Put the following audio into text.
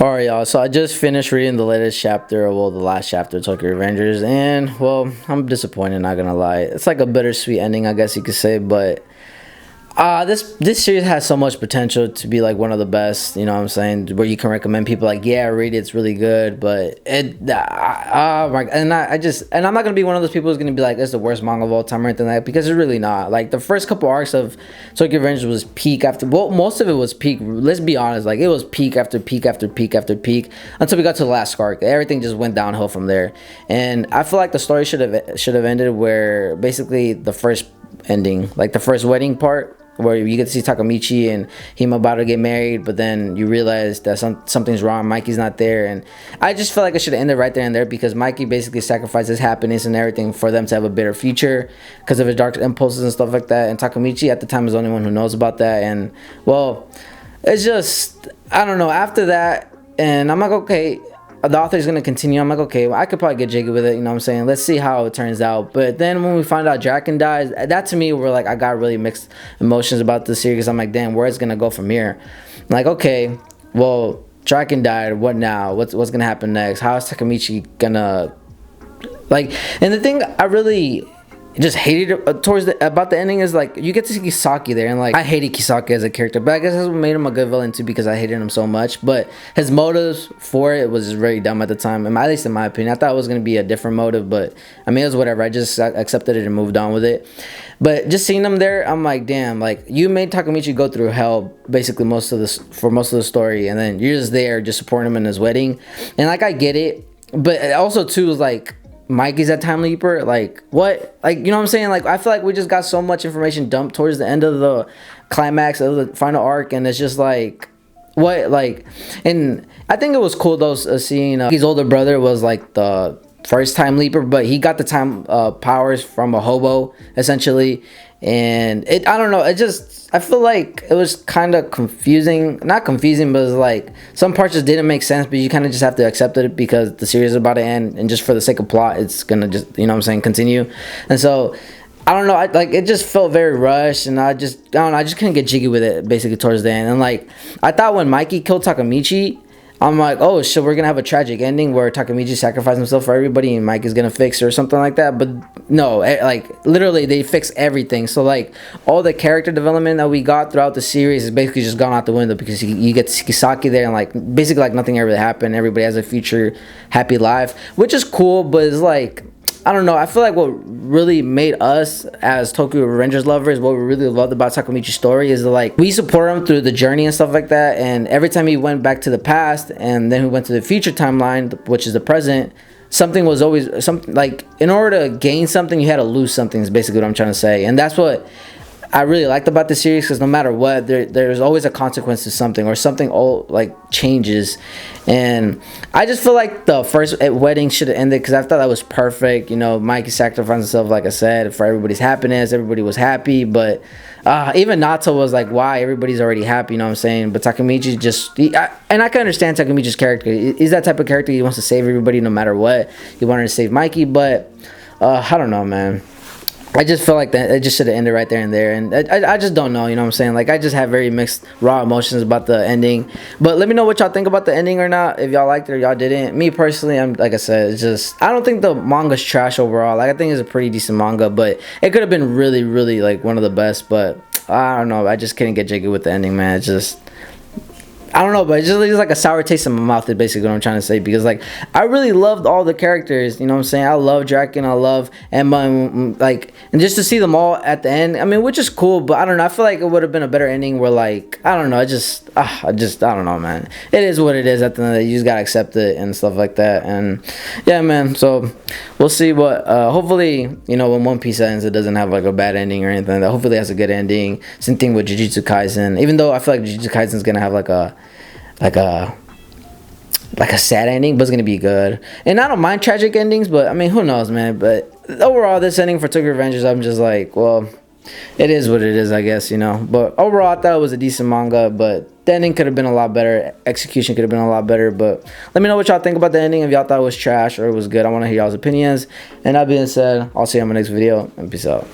Alright, y'all, so I just finished reading the latest chapter, well, the last chapter of Tokyo Revengers, and, well, I'm disappointed, not gonna lie. It's like a bittersweet ending, I guess you could say, but this series has so much potential to be like one of the best, you know what I'm saying, where you can recommend people like, yeah, read it, it's really good, but and I'm not gonna be one of those people who's gonna be like, it's the worst manga of all time or anything like that, because it's really not. Like, the first couple arcs of Tokyo Revengers was peak after, well, most of it was peak, let's be honest, like, it was peak after peak after peak after peak until we got to the last arc. Everything just went downhill from there, and I feel like the story should have ended where basically the first ending, like the first wedding part, where you get to see Takamichi and him about to get married, but then you realize that something's wrong. Mikey's not there, and I just feel like it should have ended right there and there, because Mikey basically sacrificed his happiness and everything for them to have a better future because of his dark impulses and stuff like that. And Takamichi at the time is the only one who knows about that. And, well, it's just, I don't know. After that, and I'm like, okay, the author's going to continue. I'm like, okay, well, I could probably get jiggy with it, you know what I'm saying? Let's see how it turns out. But then when we find out Draken dies, that to me, were like, I got really mixed emotions about the series. I'm like, damn, where's it going to go from here? I'm like, okay, well, Draken died. What now? What's going to happen next? How is Takamichi going to, like, and the thing I really just hated about the ending is, like, you get to see Kisaki there, and, like, I hated Kisaki as a character, but I guess that's what made him a good villain too, because I hated him so much. But his motives for it was just very dumb at the time, at least in my opinion. I thought it was going to be a different motive, but I mean, it was whatever. I just accepted it and moved on with it. But just seeing him there, I'm like, damn, like, you made Takamichi go through hell basically for most of the story, and then you're just there just supporting him in his wedding. And, like, I get it, but also too is like, Mikey's that time leaper, like, what, like, you know what I'm saying? Like, I feel like we just got so much information dumped towards the end of the climax of the final arc, and it's just like, what, like, and I think it was cool though, seeing his older brother was like the first time leaper, but he got the time powers from a hobo essentially. And I don't know, I feel like it was kind of confusing, not confusing, but it was like some parts just didn't make sense, but you kind of just have to accept it because the series is about to end, and just for the sake of plot, it's gonna just, you know what I'm saying, continue. And so I don't know, it just felt very rushed, and I don't know, I just couldn't get jiggy with it basically towards the end. And, like, I thought when Mikey killed Takamichi, I'm like, oh shit, we're gonna have a tragic ending where Takamichi sacrificed himself for everybody and Mike is gonna fix it or something like that. But no, like, literally they fix everything. So, like, all the character development that we got throughout the series is basically just gone out the window, because you get Kisaki there, and, like, basically like nothing ever happened. Everybody has a future happy life, which is cool, but it's like, I don't know, I feel like what really made us as Tokyo Revengers lovers, what we really loved about Takamichi's story is that, like, we support him through the journey and stuff like that, and every time he went back to the past and then he went to the future timeline, which is the present, something was always something, like, in order to gain something you had to lose something, is basically what I'm trying to say. And that's what I really liked about the series, because no matter what, there's always a consequence to something, or something all, like, changes. And I just feel like the first wedding should have ended, because I thought that was perfect. You know, Mikey sacrificed himself, like I said, for everybody's happiness. Everybody was happy, but even Nato was like, why? Everybody's already happy, you know what I'm saying? But Takamichi just, and I can understand Takamichi's character. He's that type of character. He wants to save everybody no matter what. He wanted to save Mikey, but I don't know, man. I just feel like that it just should have ended right there and there, and I just don't know, you know what I'm saying? Like, I just have very mixed, raw emotions about the ending. But let me know what y'all think about the ending or not, if y'all liked it or y'all didn't. Me personally, I'm, like I said, it's just, I don't think the manga's trash overall. Like, I think it's a pretty decent manga, but it could have been really, really, like, one of the best. But I don't know, I just couldn't get jiggy with the ending, man. It's just, I don't know, but it's just like a sour taste in my mouth is basically what I'm trying to say, because, like, I really loved all the characters, you know what I'm saying? I love Draken, I love Emma, and, like, and just to see them all at the end, I mean, which is cool, but I don't know, I feel like it would have been a better ending where, like, I don't know, I don't know, man. It is what it is at the end of the day. You just gotta accept it and stuff like that. And yeah, man, so we'll see what, hopefully, you know, when One Piece ends, it doesn't have, like, a bad ending or anything. That hopefully it has a good ending. Same thing with Jujutsu Kaisen, even though I feel like Jujutsu Kaisen is gonna have, like a sad ending, but it's gonna be good. And I don't mind tragic endings, but I mean, who knows, man. But overall, this ending for Tokyo Revengers, I'm just like, well, it is what it is, I guess, you know. But overall, I thought it was a decent manga, but the ending could have been a lot better. Execution could have been a lot better. But let me know what y'all think about the ending, if y'all thought it was trash or it was good. I want to hear y'all's opinions. And that being said, I'll see you on my next video, and peace out.